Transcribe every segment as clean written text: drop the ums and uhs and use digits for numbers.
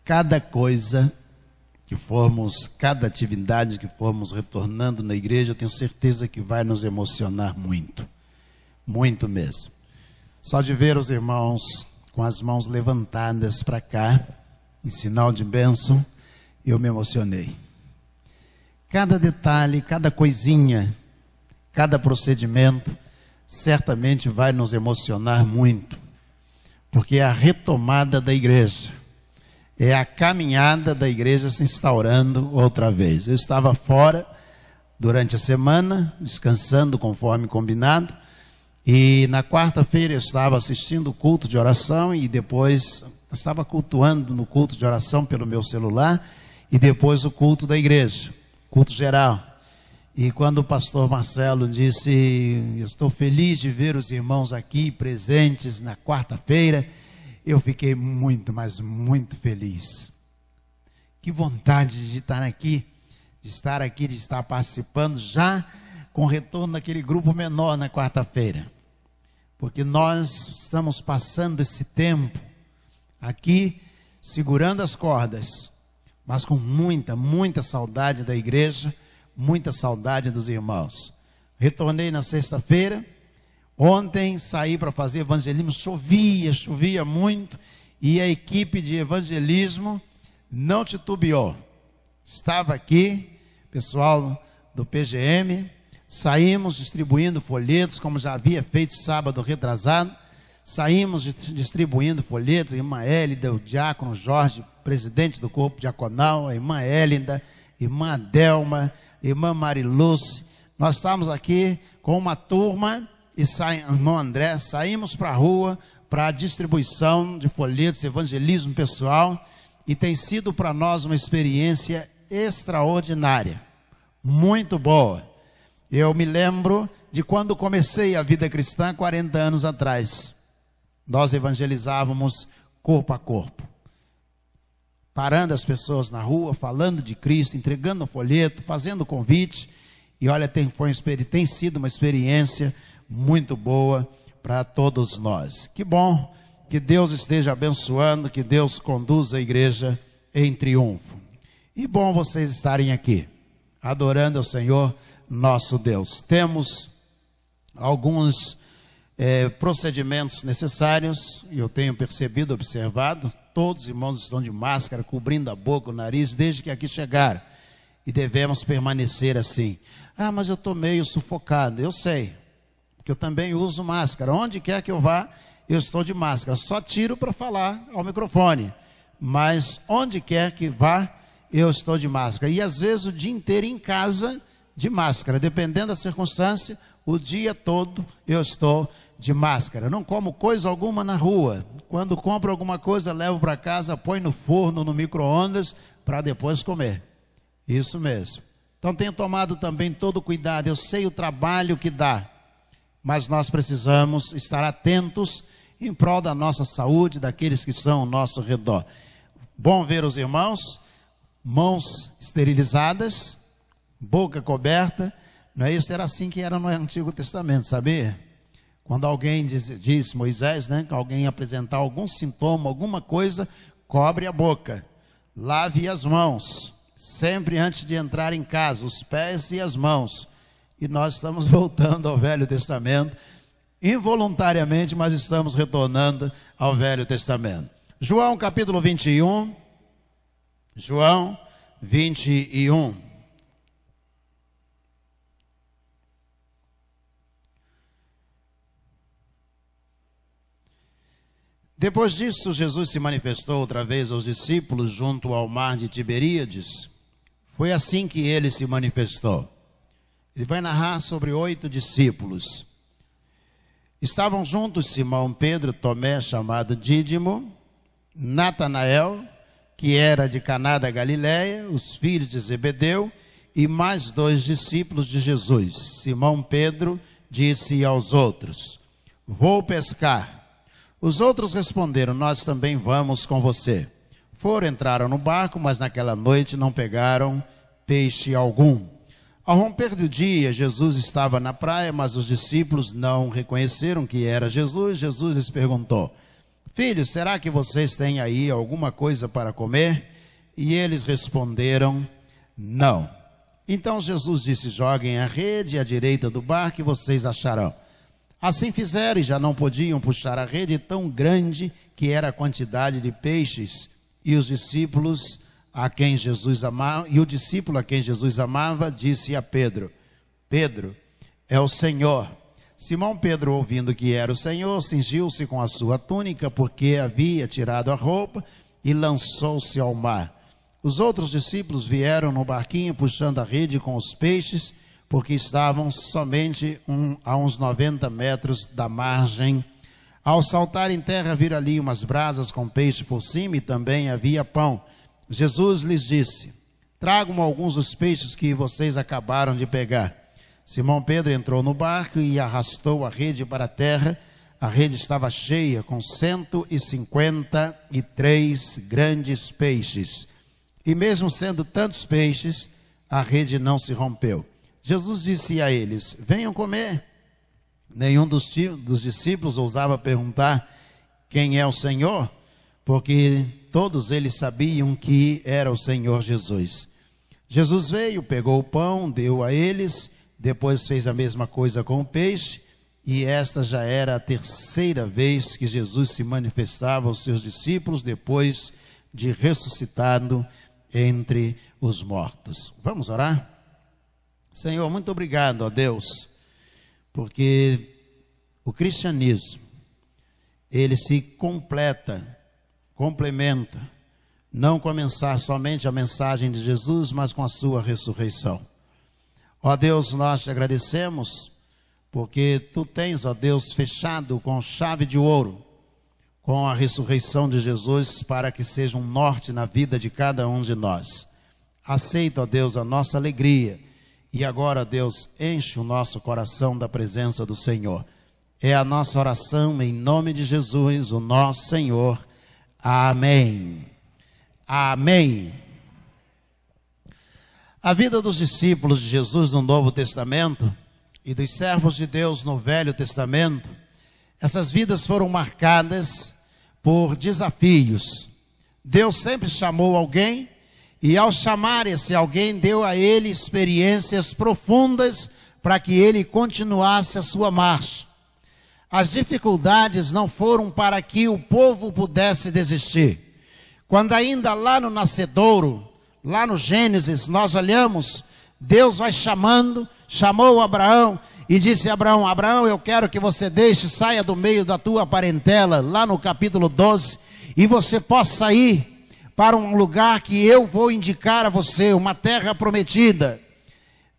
cada coisa que formos, cada atividade que formos retornando na igreja, eu tenho certeza que vai nos emocionar muito, muito mesmo. Só de ver os irmãos com as mãos levantadas para cá, em sinal de bênção, eu me emocionei. Cada detalhe, cada coisinha, cada procedimento, certamente vai nos emocionar muito, porque é a retomada da igreja, é a caminhada da igreja se instaurando outra vez. Eu estava fora durante a semana, descansando conforme combinado, e na quarta-feira eu estava assistindo o culto de oração e depois estava cultuando no culto de oração pelo meu celular e depois o culto da igreja, culto geral. E quando o pastor Marcelo disse, eu estou feliz de ver os irmãos aqui presentes na quarta-feira, eu fiquei muito, mas muito feliz. Que vontade de estar aqui, de estar participando já com retorno daquele grupo menor na quarta-feira. Porque nós estamos passando esse tempo aqui, segurando as cordas, mas com muita, muita saudade da igreja, muita saudade dos irmãos. Retornei na sexta-feira, ontem saí para fazer evangelismo, chovia muito, e a equipe de evangelismo não titubeou. Estava aqui, pessoal do PGM, saímos distribuindo folhetos, como já havia feito sábado retrasado, saímos distribuindo folhetos, a irmã Hélida, o diácono Jorge, presidente do corpo diaconal, a irmã Hélida, irmã Delma, irmã Mariluz, nós estávamos aqui com uma turma, e irmão André, saímos para a rua, para a distribuição de folhetos, evangelismo pessoal, e tem sido para nós uma experiência extraordinária, muito boa. Eu me lembro de quando comecei a vida cristã, 40 anos atrás. Nós evangelizávamos corpo a corpo, parando as pessoas na rua, falando de Cristo, entregando o folheto, fazendo convite. E olha, tem sido uma experiência muito boa para todos nós. Que bom, que Deus esteja abençoando, que Deus conduza a igreja em triunfo. E bom vocês estarem aqui, adorando ao Senhor nosso Deus. Temos alguns procedimentos necessários, eu tenho percebido, observado, todos os irmãos estão de máscara, cobrindo a boca, o nariz, desde que aqui chegaram, e devemos permanecer assim. Ah, mas eu estou meio sufocado. Eu sei, porque eu também uso máscara, onde quer que eu vá, eu estou de máscara, só tiro para falar ao microfone, mas onde quer que vá, eu estou de máscara, e às vezes o dia inteiro em casa, de máscara, dependendo da circunstância, o dia todo eu estou de máscara. Não como coisa alguma na rua. Quando compro alguma coisa, levo para casa, põe no forno, no micro-ondas, para depois comer. Isso mesmo. Então tenho tomado também todo cuidado. Eu sei o trabalho que dá, mas nós precisamos estar atentos em prol da nossa saúde, daqueles que estão ao nosso redor. Bom ver os irmãos, mãos esterilizadas, boca coberta. Não é isso? Era assim que era no Antigo Testamento, sabia? Quando alguém diz Moisés, né, que alguém apresentar algum sintoma, alguma coisa, cobre a boca, lave as mãos, sempre antes de entrar em casa, os pés e as mãos. E nós estamos voltando ao Velho Testamento, involuntariamente, mas estamos retornando ao Velho Testamento. João capítulo 21, João 21. Depois disso, Jesus se manifestou outra vez aos discípulos junto ao mar de Tiberíades. Foi assim que ele se manifestou. Ele vai narrar sobre 8 discípulos. Estavam juntos Simão, Pedro, Tomé, chamado Dídimo, Natanael, que era de Caná da Galileia, os filhos de Zebedeu, e mais 2 discípulos de Jesus. Simão Pedro disse aos outros: vou pescar. Os outros responderam: nós também vamos com você. Entraram no barco, mas naquela noite não pegaram peixe algum. Ao romper do dia, Jesus estava na praia, mas os discípulos não reconheceram que era Jesus. Jesus lhes perguntou: filhos, será que vocês têm aí alguma coisa para comer? E eles responderam, não. Então Jesus disse, joguem a rede à direita do barco e vocês acharão. Assim fizeram e já não podiam puxar a rede tão grande que era a quantidade de peixes. E os discípulos a quem Jesus amava, e o discípulo a quem Jesus amava, disse a Pedro, Pedro, é o Senhor. Simão Pedro, ouvindo que era o Senhor, cingiu-se com a sua túnica, porque havia tirado a roupa, e lançou-se ao mar. Os outros discípulos vieram no barquinho, puxando a rede com os peixes, porque estavam somente a uns 90 metros da margem. Ao saltar em terra, viram ali umas brasas com peixe por cima, e também havia pão. Jesus lhes disse, tragam alguns dos peixes que vocês acabaram de pegar. Simão Pedro entrou no barco e arrastou a rede para a terra. A rede estava cheia com 153 grandes peixes. E mesmo sendo tantos peixes, a rede não se rompeu. Jesus disse a eles, venham comer. Nenhum dos discípulos ousava perguntar quem é o Senhor, porque todos eles sabiam que era o Senhor Jesus. Jesus veio, pegou o pão, deu a eles, depois fez a mesma coisa com o peixe, e esta já era a terceira vez que Jesus se manifestava aos seus discípulos, depois de ressuscitado entre os mortos. Vamos orar? Senhor, muito obrigado a Deus, porque o cristianismo, ele se complementa, não com somente a mensagem de Jesus, mas com a sua ressurreição. Ó Deus, nós te agradecemos, porque tu tens, ó Deus, fechado com chave de ouro, com a ressurreição de Jesus, para que seja um norte na vida de cada um de nós. Aceita, ó Deus, a nossa alegria, e agora, Deus, enche o nosso coração da presença do Senhor. É a nossa oração em nome de Jesus, o nosso Senhor. Amém. Amém. A vida dos discípulos de Jesus no Novo Testamento e dos servos de Deus no Velho Testamento, essas vidas foram marcadas por desafios. Deus sempre chamou alguém e ao chamar esse alguém deu a ele experiências profundas para que ele continuasse a sua marcha. As dificuldades não foram para que o povo pudesse desistir. Quando ainda lá no nascedouro, lá no Gênesis, nós olhamos, Deus vai chamou Abraão e disse a Abraão, Abraão, eu quero que você saia do meio da tua parentela, lá no capítulo 12, e você possa ir para um lugar que eu vou indicar a você, uma terra prometida.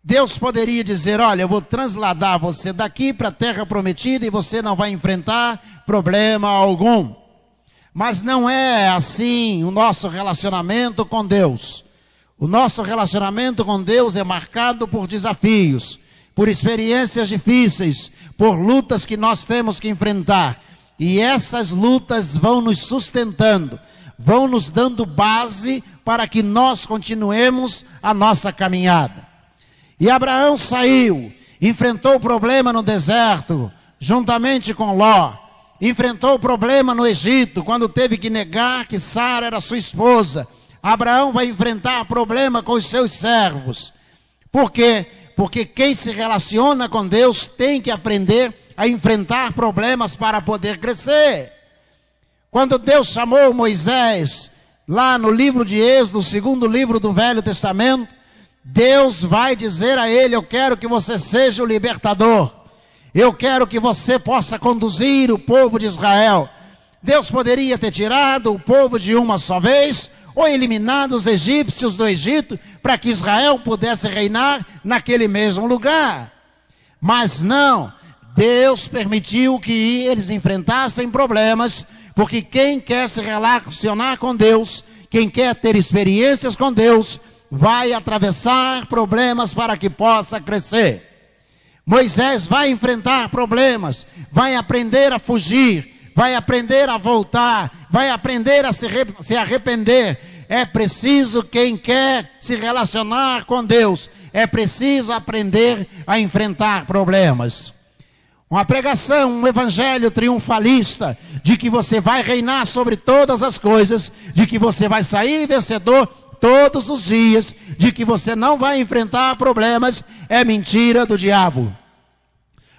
Deus poderia dizer, olha, eu vou trasladar você daqui para a terra prometida e você não vai enfrentar problema algum. Mas não é assim o nosso relacionamento com Deus. O nosso relacionamento com Deus é marcado por desafios, por experiências difíceis, por lutas que nós temos que enfrentar. E essas lutas vão nos sustentando, vão nos dando base para que nós continuemos a nossa caminhada. E Abraão saiu, enfrentou o problema no deserto, juntamente com Ló. Enfrentou o problema no Egito, quando teve que negar que Sara era sua esposa. Abraão vai enfrentar problema com os seus servos. Por quê? Porque quem se relaciona com Deus tem que aprender a enfrentar problemas para poder crescer. Quando Deus chamou Moisés, lá no livro de Êxodo, o segundo livro do Velho Testamento, Deus vai dizer a ele, eu quero que você seja o libertador. Eu quero que você possa conduzir o povo de Israel. Deus poderia ter tirado o povo de uma só vez, ou eliminado os egípcios do Egito, para que Israel pudesse reinar naquele mesmo lugar. Mas não, Deus permitiu que eles enfrentassem problemas, porque quem quer se relacionar com Deus, quem quer ter experiências com Deus, vai atravessar problemas para que possa crescer. Moisés vai enfrentar problemas, vai aprender a fugir, vai aprender a voltar, vai aprender a se arrepender. É preciso, quem quer se relacionar com Deus, é preciso aprender a enfrentar problemas. uma pregação, um evangelho triunfalista, de que você vai reinar sobre todas as coisas, de que você vai sair vencedor todos os dias, de que você não vai enfrentar problemas, é mentira do diabo.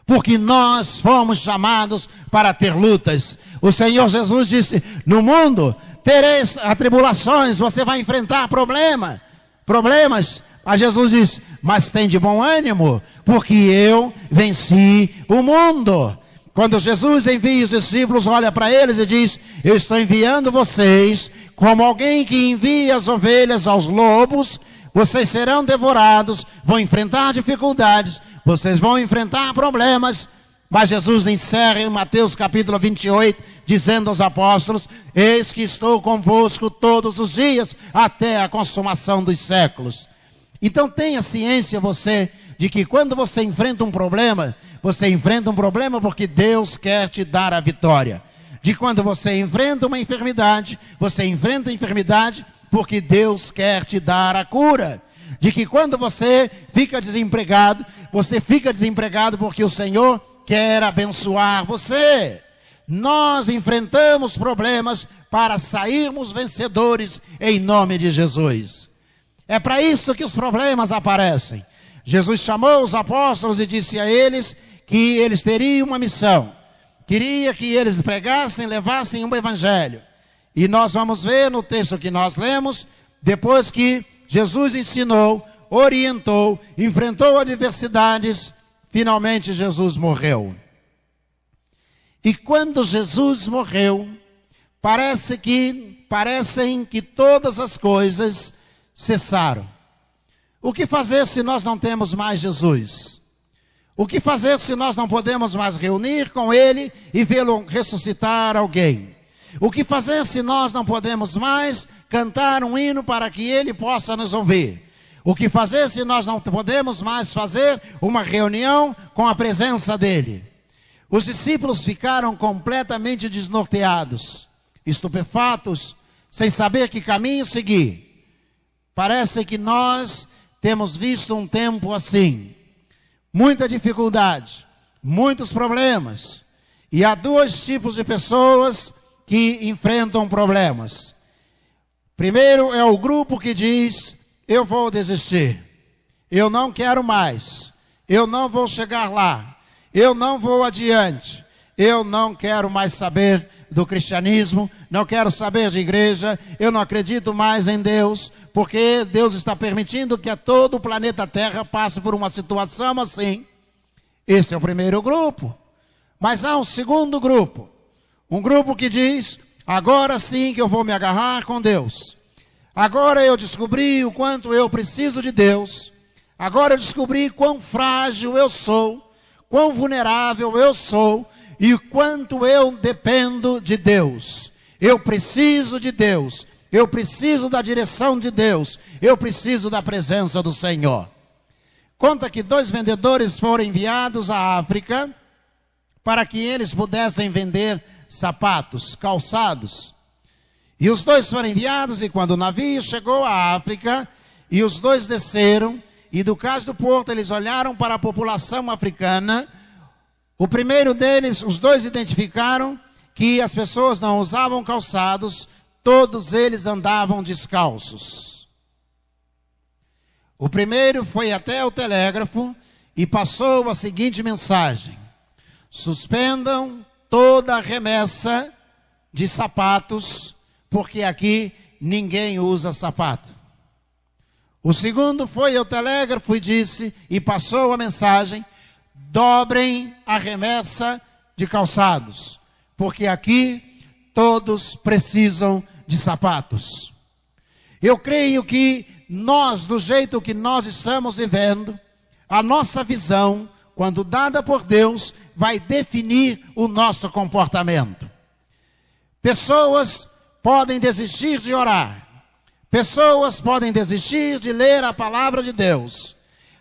Porque nós fomos chamados para ter lutas. O Senhor Jesus disse, no mundo tereis atribulações, você vai enfrentar problemas. Mas Jesus disse, mas tem de bom ânimo, porque eu venci o mundo. Quando Jesus envia os discípulos, olha para eles e diz, eu estou enviando vocês como alguém que envia as ovelhas aos lobos, vocês serão devorados, vão enfrentar dificuldades, vocês vão enfrentar problemas. Mas Jesus encerra em Mateus capítulo 28, dizendo aos apóstolos, eis que estou convosco todos os dias, até a consumação dos séculos. Então tenha ciência você, de que quando você enfrenta um problema, você enfrenta um problema porque Deus quer te dar a vitória. De quando você enfrenta uma enfermidade, você enfrenta a enfermidade porque Deus quer te dar a cura. De que quando você fica desempregado, você fica desempregado porque o Senhor quer abençoar você. Nós enfrentamos problemas para sairmos vencedores em nome de Jesus. É para isso que os problemas aparecem. Jesus chamou os apóstolos e disse a eles que eles teriam uma missão. Queria que eles pregassem, levassem um evangelho. E nós vamos ver no texto que nós lemos, depois que Jesus ensinou, orientou, enfrentou adversidades, finalmente Jesus morreu. E quando Jesus morreu, parecem que todas as coisas cessaram. O que fazer se nós não temos mais Jesus? O que fazer se nós não podemos mais reunir com Ele e vê-lo ressuscitar alguém? O que fazer se nós não podemos mais cantar um hino para que Ele possa nos ouvir? O que fazer se nós não podemos mais fazer uma reunião com a presença dEle? Os discípulos ficaram completamente desnorteados, estupefatos, sem saber que caminho seguir. Parece que nós temos visto um tempo assim. Muita dificuldade, muitos problemas. E há dois tipos de pessoas que enfrentam problemas. Primeiro é o grupo que diz, eu vou desistir. Eu não quero mais. Eu não vou chegar lá. Eu não vou adiante. Eu não quero mais saber do cristianismo. Não quero saber de igreja. Eu não acredito mais em Deus. Porque Deus está permitindo que todo o planeta Terra passe por uma situação assim. Esse é o primeiro grupo. Mas há um segundo grupo. Um grupo que diz, agora sim que eu vou me agarrar com Deus. Agora eu descobri o quanto eu preciso de Deus. Agora eu descobri quão frágil eu sou, quão vulnerável eu sou e o quanto eu dependo de Deus. Eu preciso de Deus. Eu preciso da direção de Deus. Eu preciso da presença do Senhor. Conta que 2 vendedores foram enviados à África para que eles pudessem vender sapatos, calçados. E os 2 foram enviados e quando o navio chegou à África e os 2 desceram e do cais do porto eles olharam para a população africana. O primeiro deles, os 2 identificaram que as pessoas não usavam calçados, todos eles andavam descalços. O primeiro foi até o telégrafo e passou a seguinte mensagem: suspendam toda a remessa de sapatos, porque aqui ninguém usa sapato. O segundo foi ao telégrafo e disse, e passou a mensagem: dobrem a remessa de calçados, porque aqui todos precisam de sapatos. Eu creio que nós, do jeito que nós estamos vivendo, a nossa visão, quando dada por Deus, vai definir o nosso comportamento. Pessoas podem desistir de orar. Pessoas podem desistir de ler a palavra de Deus.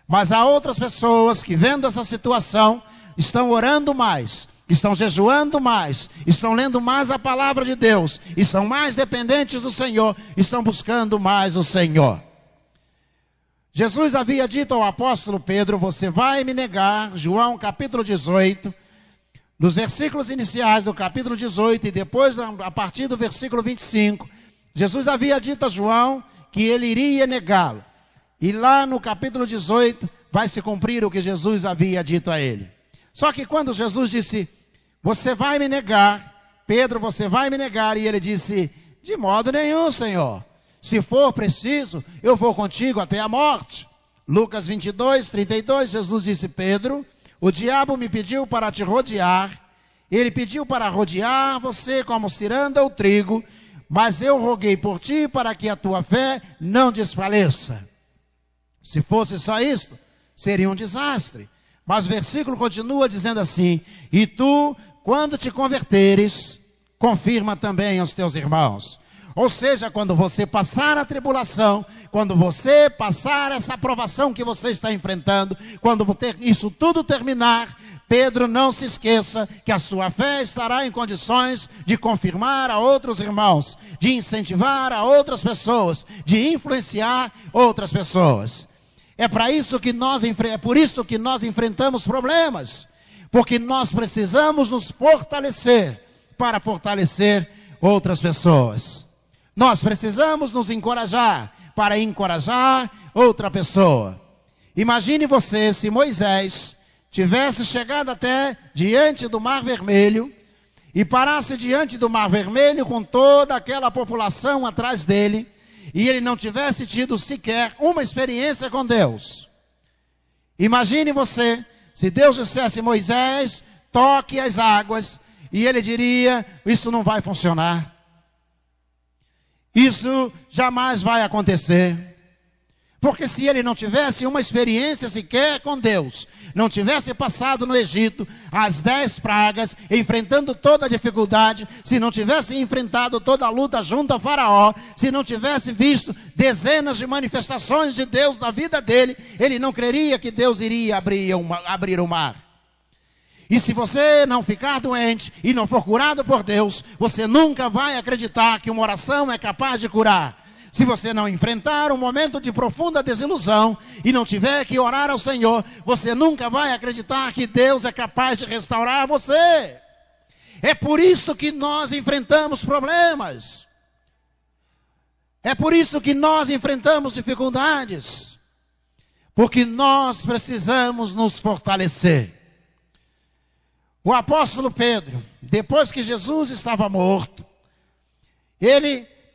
Mas há outras pessoas que, vendo essa situação, estão orando mais, estão jejuando mais, estão lendo mais a palavra de Deus, e são mais dependentes do Senhor, estão buscando mais o Senhor. Jesus havia dito ao apóstolo Pedro, você vai me negar, João capítulo 18, Nos versículos iniciais do capítulo 18 e depois, a partir do versículo 25, Jesus havia dito a João que ele iria negá-lo. E lá no capítulo 18 vai se cumprir o que Jesus havia dito a ele. Só que quando Jesus disse, você vai me negar, Pedro, você vai me negar, e ele disse, de modo nenhum, Senhor. Se for preciso, eu vou contigo até a morte. Lucas 22, 32, Jesus disse, Pedro, o diabo me pediu para te rodear. Ele pediu para rodear você como ciranda ou trigo, mas eu roguei por ti para que a tua fé não desfaleça. Se fosse só isto, seria um desastre. Mas o versículo continua dizendo assim, e tu, quando te converteres, confirma também aos teus irmãos. Ou seja, quando você passar a tribulação, quando você passar essa provação que você está enfrentando, quando isso tudo terminar, Pedro, não se esqueça que a sua fé estará em condições de confirmar a outros irmãos, de incentivar a outras pessoas, de influenciar outras pessoas. É por isso que nós enfrentamos problemas, porque nós precisamos nos fortalecer para fortalecer outras pessoas. Nós precisamos nos encorajar para encorajar outra pessoa. Imagine você se Moisés tivesse chegado até diante do Mar Vermelho e parasse diante do Mar Vermelho com toda aquela população atrás dele e ele não tivesse tido sequer uma experiência com Deus. Imagine você se Deus dissesse, Moisés, toque as águas, e ele diria, isso não vai funcionar. Isso jamais vai acontecer. Porque se ele não tivesse uma experiência sequer com Deus, não tivesse passado no Egito as 10 pragas, enfrentando toda a dificuldade, se não tivesse enfrentado toda a luta junto a Faraó, se não tivesse visto dezenas de manifestações de Deus na vida dele, ele não creria que Deus iria abrir o mar. E se você não ficar doente e não for curado por Deus, você nunca vai acreditar que uma oração é capaz de curar. Se você não enfrentar um momento de profunda desilusão e não tiver que orar ao Senhor, você nunca vai acreditar que Deus é capaz de restaurar você. É por isso que nós enfrentamos problemas. É por isso que nós enfrentamos dificuldades. Porque nós precisamos nos fortalecer. O apóstolo Pedro, depois que Jesus estava morto,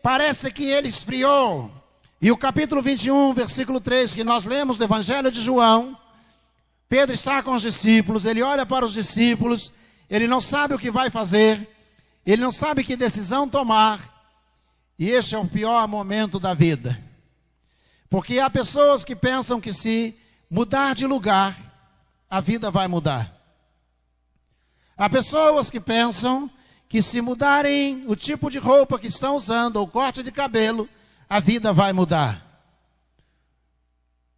parece que ele esfriou. E o capítulo 21, versículo 3, que nós lemos do Evangelho de João, Pedro está com os discípulos, ele olha para os discípulos, ele não sabe o que vai fazer, ele não sabe que decisão tomar, e este é o pior momento da vida. Porque há pessoas que pensam que se mudar de lugar, a vida vai mudar. Há pessoas que pensam que se mudarem o tipo de roupa que estão usando, ou corte de cabelo, a vida vai mudar.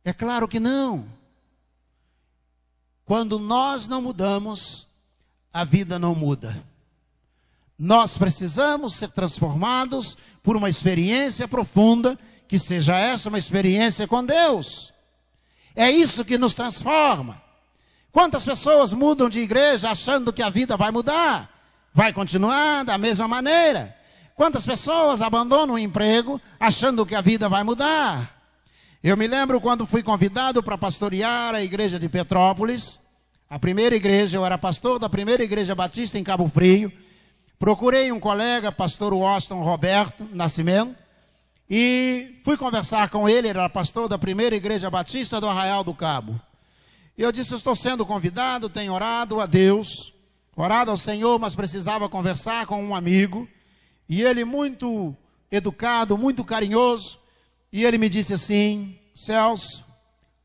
É claro que não. Quando nós não mudamos, a vida não muda. Nós precisamos ser transformados por uma experiência profunda, que seja essa uma experiência com Deus. É isso que nos transforma. Quantas pessoas mudam de igreja achando que a vida vai mudar? Vai continuar da mesma maneira. Quantas pessoas abandonam o emprego achando que a vida vai mudar? Eu me lembro quando fui convidado para pastorear a igreja de Petrópolis, a primeira igreja, eu era pastor da primeira igreja batista em Cabo Frio. Procurei um colega, pastor Washington Roberto Nascimento, e fui conversar com ele, ele era pastor da primeira igreja batista do Arraial do Cabo. E eu disse, estou sendo convidado, tenho orado a Deus, orado ao Senhor, mas precisava conversar com um amigo. E ele muito educado, muito carinhoso. E ele me disse assim, Celso,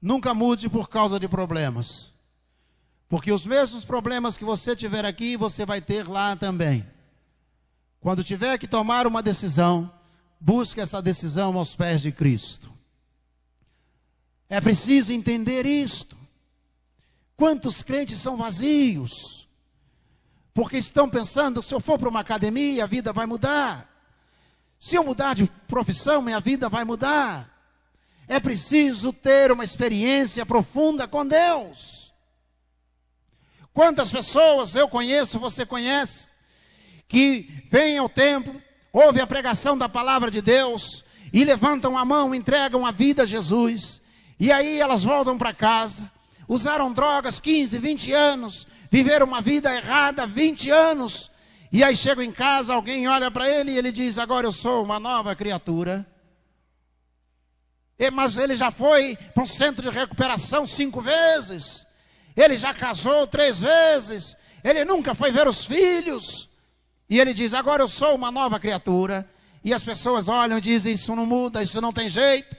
nunca mude por causa de problemas. Porque os mesmos problemas que você tiver aqui, você vai ter lá também. Quando tiver que tomar uma decisão, busque essa decisão aos pés de Cristo. É preciso entender isto. Quantos crentes são vazios? Porque estão pensando, se eu for para uma academia, a vida vai mudar. Se eu mudar de profissão, minha vida vai mudar. É preciso ter uma experiência profunda com Deus. Quantas pessoas eu conheço, você conhece, que vêm ao templo, ouvem a pregação da palavra de Deus e levantam a mão, entregam a vida a Jesus. E aí elas voltam para casa, usaram drogas 15, 20 anos, viveram uma vida errada 20 anos. E aí chegam em casa, alguém olha para ele e ele diz: agora eu sou uma nova criatura. Mas ele já foi para um centro de recuperação 5 vezes. Ele já casou 3 vezes. Ele nunca foi ver os filhos. E ele diz: agora eu sou uma nova criatura. E as pessoas olham e dizem: isso não muda, isso não tem jeito.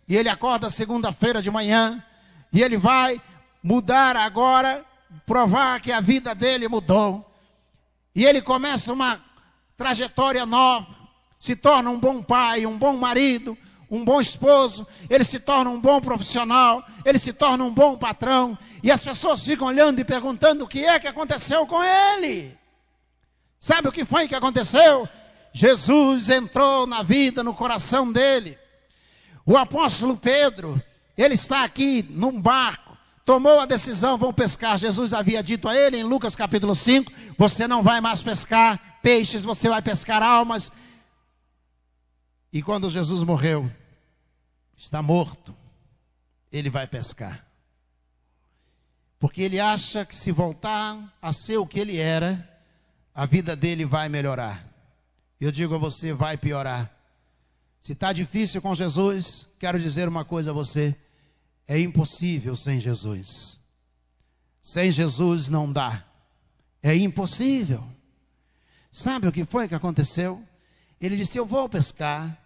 E ele acorda segunda-feira de manhã. E ele vai mudar agora, provar que a vida dele mudou. E ele começa uma trajetória nova. Se torna um bom pai, um bom marido, um bom esposo. Ele se torna um bom profissional. Ele se torna um bom patrão. E as pessoas ficam olhando e perguntando o que é que aconteceu com ele. Sabe o que foi que aconteceu? Jesus entrou na vida, no coração dele. O apóstolo Pedro, ele está aqui num barco, tomou a decisão: vão pescar. Jesus havia dito a ele em Lucas capítulo 5, você não vai mais pescar peixes, você vai pescar almas. E quando Jesus morreu, está morto, ele vai pescar. Porque ele acha que se voltar a ser o que ele era, a vida dele vai melhorar. Eu digo a você, vai piorar. Se está difícil com Jesus, quero dizer uma coisa a você: é impossível sem Jesus. Sem Jesus não dá. É impossível. Sabe o que foi que aconteceu? Ele disse: eu vou pescar.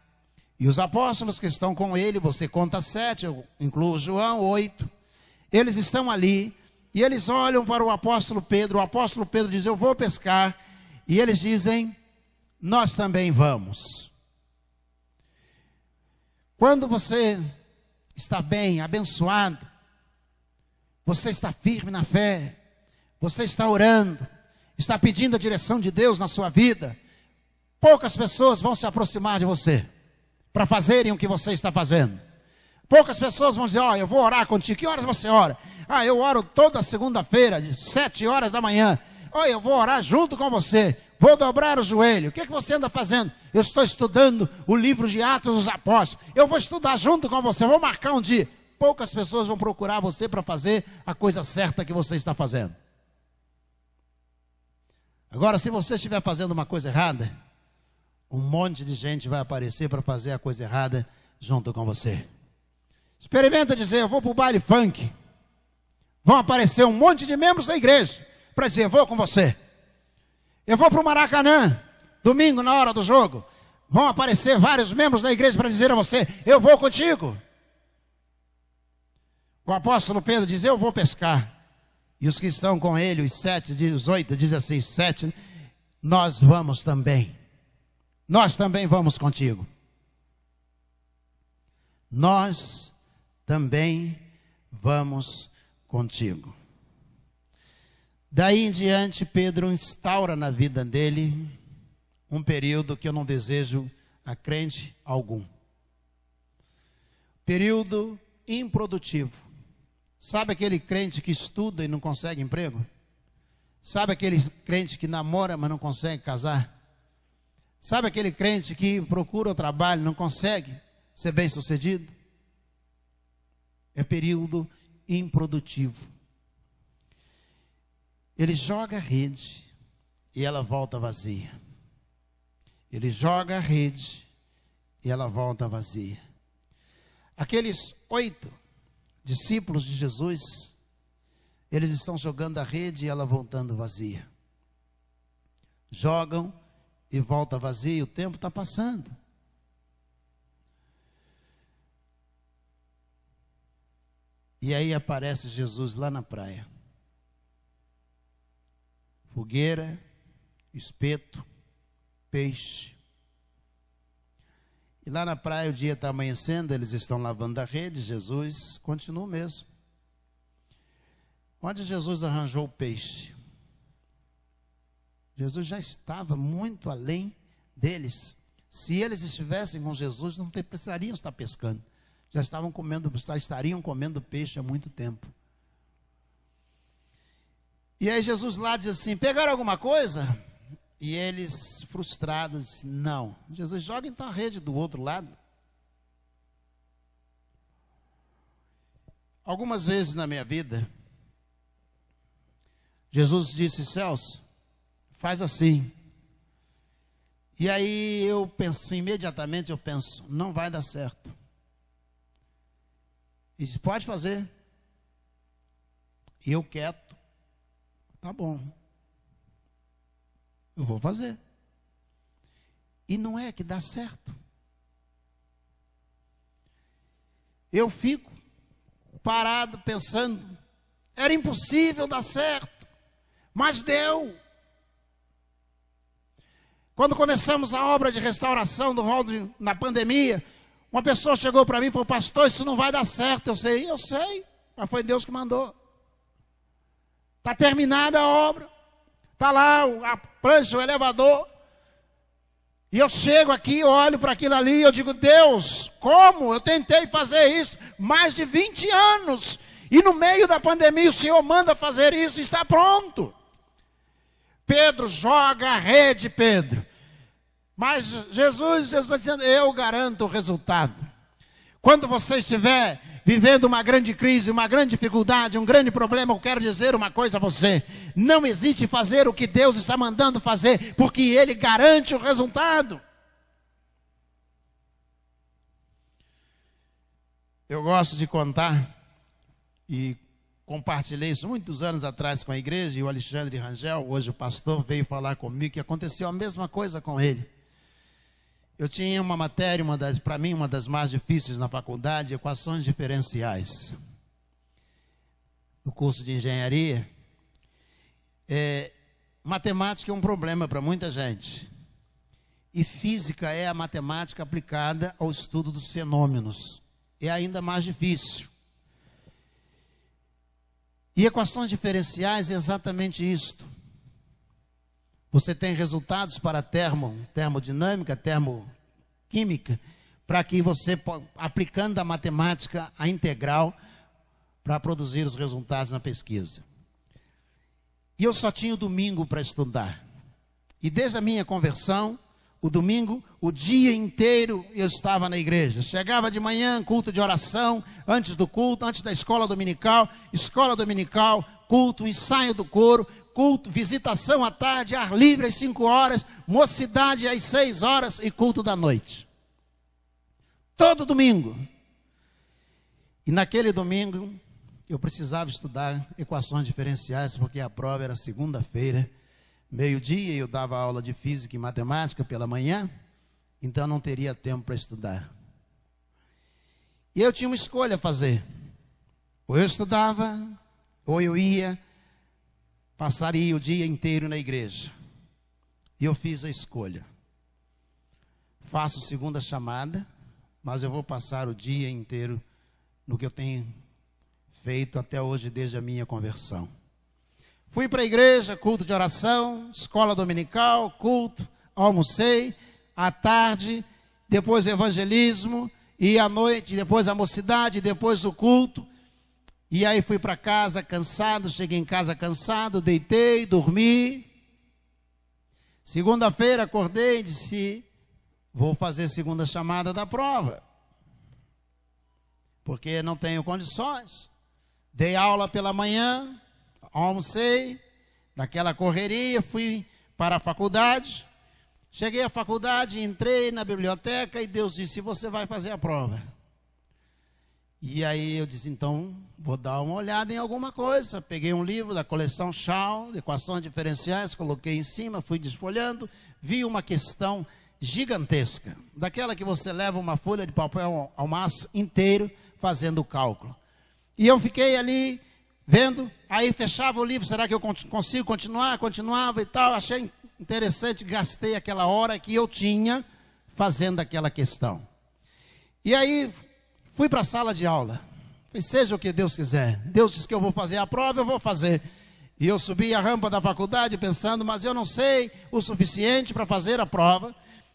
E os apóstolos que estão com ele, você conta 7, eu incluo João, 8. Eles estão ali e eles olham para o apóstolo Pedro. O apóstolo Pedro diz: eu vou pescar. E eles dizem: nós também vamos. Quando você está bem, abençoado, você está firme na fé, você está orando, está pedindo a direção de Deus na sua vida, poucas pessoas vão se aproximar de você para fazerem o que você está fazendo. Poucas pessoas vão dizer: ó, eu vou orar contigo. Que horas você ora? Ah, eu oro toda segunda-feira, de 7 horas da manhã. Ó, eu vou orar junto com você. Vou dobrar o joelho. O que você anda fazendo? Eu estou estudando o livro de Atos dos Apóstolos. Eu vou estudar junto com você. Vou marcar um dia. Poucas pessoas vão procurar você para fazer a coisa certa que você está fazendo. Agora, se você estiver fazendo uma coisa errada, um monte de gente vai aparecer para fazer a coisa errada junto com você. Experimenta dizer: eu vou para o baile funk. Vão aparecer um monte de membros da igreja para dizer: eu vou com você. Eu vou para o Maracanã, domingo na hora do jogo. Vão aparecer vários membros da igreja para dizer a você: eu vou contigo. O apóstolo Pedro diz: eu vou pescar. E os que estão com ele, os 8, diz assim, 7, nós vamos também. Nós também vamos contigo. Nós também vamos contigo. Daí em diante, Pedro instaura na vida dele um período que eu não desejo a crente algum. Período improdutivo. Sabe aquele crente que estuda e não consegue emprego? Sabe aquele crente que namora, mas não consegue casar? Sabe aquele crente que procura o trabalho e não consegue ser bem-sucedido? É período improdutivo. Ele joga a rede e ela volta vazia. Ele joga a rede e ela volta vazia. Aqueles 8 discípulos de Jesus, eles estão jogando a rede e ela voltando vazia. Jogam e volta vazia, e o tempo está passando. E aí aparece Jesus lá na praia. Fogueira, espeto, peixe. E lá na praia o dia está amanhecendo, eles estão lavando a rede, Jesus continua o mesmo. Onde Jesus arranjou o peixe? Jesus já estava muito além deles. Se eles estivessem com Jesus, não precisariam estar pescando. Já estariam comendo peixe há muito tempo. E aí Jesus lá diz assim, pegaram alguma coisa? E eles, frustrados, não. Jesus, joga então a rede do outro lado. Algumas vezes na minha vida, Jesus disse, Celso, faz assim. E aí eu penso, imediatamente eu penso, não vai dar certo. E diz, pode fazer. E eu quieto, tá bom. Eu vou fazer. E não é que dá certo. Eu fico parado pensando, era impossível dar certo, mas deu. Quando começamos a obra de restauração do hall na pandemia, uma pessoa chegou para mim e falou, pastor, isso não vai dar certo. Eu sei, mas foi Deus que mandou. Está terminada a obra. Está lá a prancha, o elevador. E eu chego aqui, olho para aquilo ali e eu digo, Deus, como? Eu tentei fazer isso mais de 20 anos. E no meio da pandemia o Senhor manda fazer isso e está pronto. Pedro, joga a rede, Pedro. Mas Jesus está dizendo, eu garanto o resultado. Quando você estiver vivendo uma grande crise, uma grande dificuldade, um grande problema, eu quero dizer uma coisa a você. Não existe fazer o que Deus está mandando fazer, porque Ele garante o resultado. Eu gosto de contar, e compartilhei isso muitos anos atrás com a igreja, e o Alexandre Rangel, hoje o pastor, veio falar comigo que aconteceu a mesma coisa com ele. Eu tinha uma matéria, para mim, uma das mais difíceis na faculdade, equações diferenciais. No curso de engenharia, matemática é um problema para muita gente. E física é a matemática aplicada ao estudo dos fenômenos. É ainda mais difícil. E equações diferenciais é exatamente isto. Você tem resultados para termodinâmica, termoquímica, para que você, aplicando a matemática, a integral, para produzir os resultados na pesquisa. E eu só tinha o domingo para estudar. E desde a minha conversão, o domingo, o dia inteiro eu estava na igreja. Chegava de manhã, culto de oração, antes do culto, antes da escola dominical, culto, ensaio do coro, culto, visitação à tarde, ar livre às 5 horas, mocidade às 6 horas e culto da noite. Todo domingo. E naquele domingo, eu precisava estudar equações diferenciais, porque a prova era segunda-feira, meio-dia, eu dava aula de física e matemática pela manhã, então não teria tempo para estudar. E eu tinha uma escolha a fazer. Ou eu estudava, ou eu passaria o dia inteiro na igreja. E eu fiz a escolha. Faço segunda chamada, mas eu vou passar o dia inteiro no que eu tenho feito até hoje, desde a minha conversão. Fui para a igreja, culto de oração, escola dominical, culto, almocei, à tarde, depois o evangelismo, e à noite, depois a mocidade, depois o culto. E aí fui para casa cansado, cheguei em casa cansado, deitei, dormi. Segunda-feira acordei e disse, vou fazer segunda chamada da prova. Porque não tenho condições. Dei aula pela manhã, almocei, naquela correria, fui para a faculdade. Cheguei à faculdade, entrei na biblioteca e Deus disse, você vai fazer a prova. E aí eu disse, então, vou dar uma olhada em alguma coisa. Peguei um livro da coleção Shaw, equações diferenciais, coloquei em cima, fui desfolhando, vi uma questão gigantesca, daquela que você leva uma folha de papel ao maço inteiro, fazendo o cálculo. E eu fiquei ali, vendo, aí fechava o livro, será que eu consigo continuar? Continuava e tal, achei interessante, gastei aquela hora que eu tinha fazendo aquela questão. E aí fui para a sala de aula. Falei, seja o que Deus quiser. Deus disse que eu vou fazer a prova, eu vou fazer. E eu subi a rampa da faculdade pensando, mas eu não sei o suficiente para fazer a prova.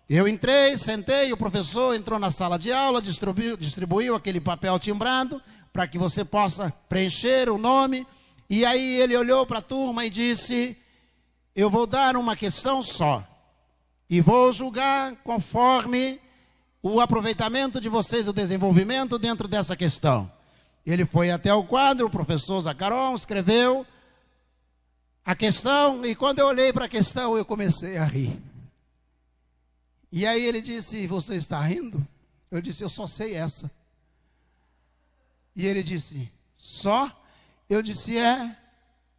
Eu entrei, sentei, o professor entrou na sala de aula, distribuiu aquele papel timbrado para que você possa preencher o nome. E aí ele olhou para a turma e disse: eu vou dar uma questão só, e vou julgar conforme o aproveitamento de vocês, o desenvolvimento dentro dessa questão. Ele foi até o quadro, o professor Zacaron escreveu a questão, e quando eu olhei para a questão, eu comecei a rir. E aí ele disse: você está rindo? Eu disse: eu só sei essa. E ele disse: só? Eu disse: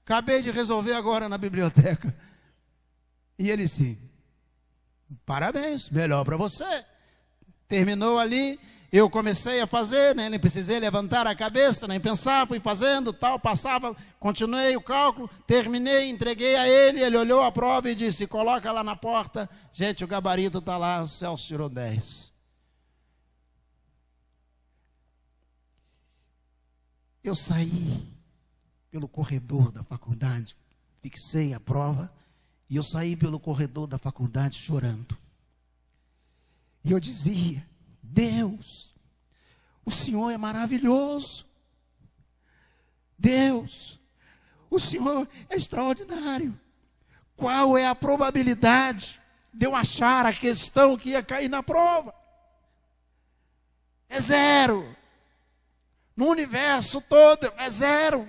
acabei de resolver agora na biblioteca. E ele disse: parabéns, melhor para você. Terminou ali, eu comecei a fazer, né? Nem precisei levantar a cabeça, nem pensar, fui fazendo, tal, passava, continuei o cálculo, terminei, entreguei a ele, ele olhou a prova e disse: coloca lá na porta. Gente, o gabarito está lá, o Celso tirou 10. Eu saí pelo corredor da faculdade, fixei a prova, e eu saí pelo corredor da faculdade chorando. E eu dizia: Deus, o Senhor é maravilhoso. Deus, o Senhor é extraordinário. Qual é a probabilidade de eu achar a questão que ia cair na prova? É zero. No universo todo é zero.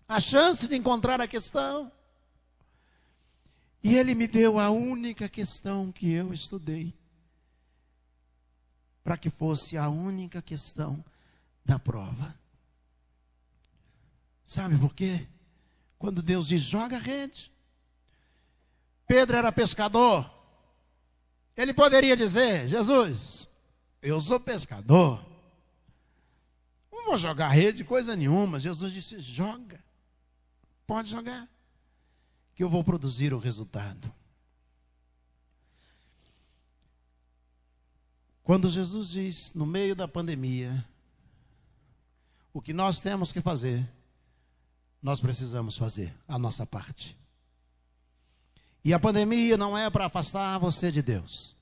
A chance de encontrar a questão. E ele me deu a única questão que eu estudei, para que fosse a única questão da prova. Sabe por quê? Quando Deus diz: joga a rede. Pedro era pescador. Ele poderia dizer: Jesus, eu sou pescador, não vou jogar rede coisa nenhuma. Jesus disse: joga, pode jogar, que eu vou produzir o resultado. Quando Jesus diz, no meio da pandemia, o que nós temos que fazer, nós precisamos fazer a nossa parte. E a pandemia não é para afastar você de Deus.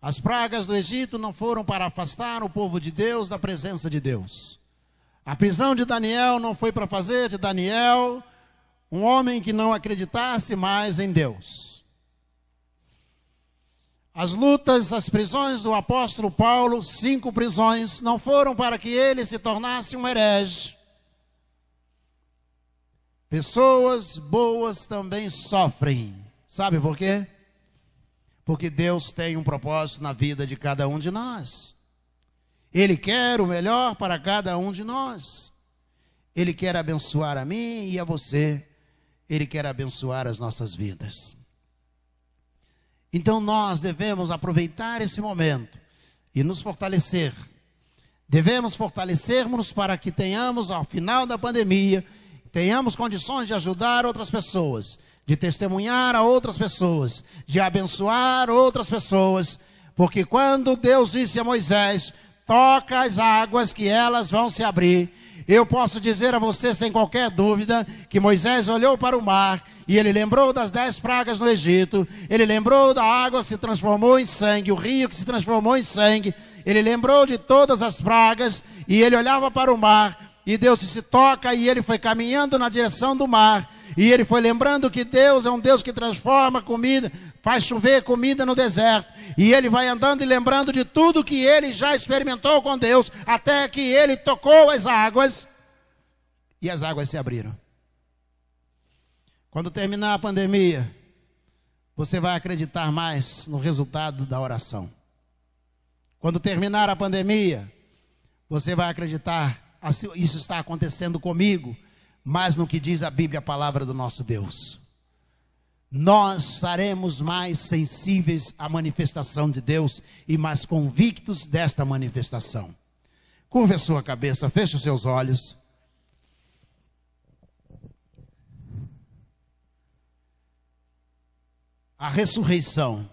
As pragas do Egito não foram para afastar o povo de Deus da presença de Deus. A prisão de Daniel não foi para fazer de Daniel um homem que não acreditasse mais em Deus. As lutas, as prisões do apóstolo Paulo, 5 prisões, não foram para que ele se tornasse um herege. Pessoas boas também sofrem. Sabe por quê? Porque Deus tem um propósito na vida de cada um de nós. Ele quer o melhor para cada um de nós. Ele quer abençoar a mim e a você. Ele quer abençoar as nossas vidas. Então nós devemos aproveitar esse momento e nos fortalecer. Devemos fortalecermos para que tenhamos, ao final da pandemia, tenhamos condições de ajudar outras pessoas, de testemunhar a outras pessoas, de abençoar outras pessoas. Porque quando Deus disse a Moisés: toca as águas que elas vão se abrir, eu posso dizer a você sem qualquer dúvida que Moisés olhou para o mar e ele lembrou das 10 pragas no Egito, ele lembrou da água que se transformou em sangue, o rio que se transformou em sangue, ele lembrou de todas as pragas e ele olhava para o mar e Deus disse: toca, e ele foi caminhando na direção do mar e ele foi lembrando que Deus é um Deus que transforma comida, faz chover comida no deserto, e ele vai andando e lembrando de tudo que ele já experimentou com Deus, até que ele tocou as águas e as águas se abriram. Quando terminar a pandemia, você vai acreditar mais no resultado da oração. Quando terminar a pandemia, você vai acreditar: isso está acontecendo comigo, mas no que diz a Bíblia, a palavra do nosso Deus. Nós estaremos mais sensíveis à manifestação de Deus e mais convictos desta manifestação. Curva a sua cabeça, feche os seus olhos. A ressurreição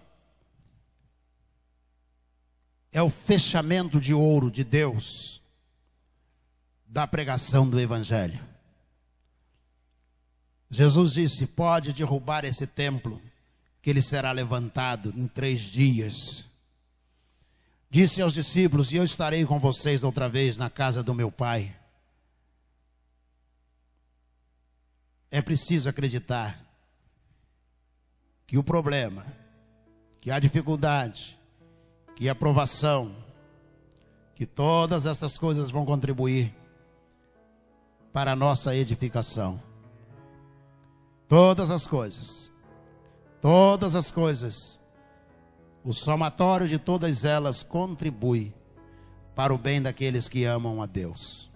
é o fechamento de ouro de Deus da pregação do Evangelho. Jesus disse: pode derrubar esse templo, que ele será levantado em 3 dias. Disse aos discípulos: e eu estarei com vocês outra vez na casa do meu Pai. é preciso acreditar que o problema, que a dificuldade, que a provação, que todas estas coisas vão contribuir para a nossa edificação. Todas as coisas, o somatório de todas elas contribui para o bem daqueles que amam a Deus.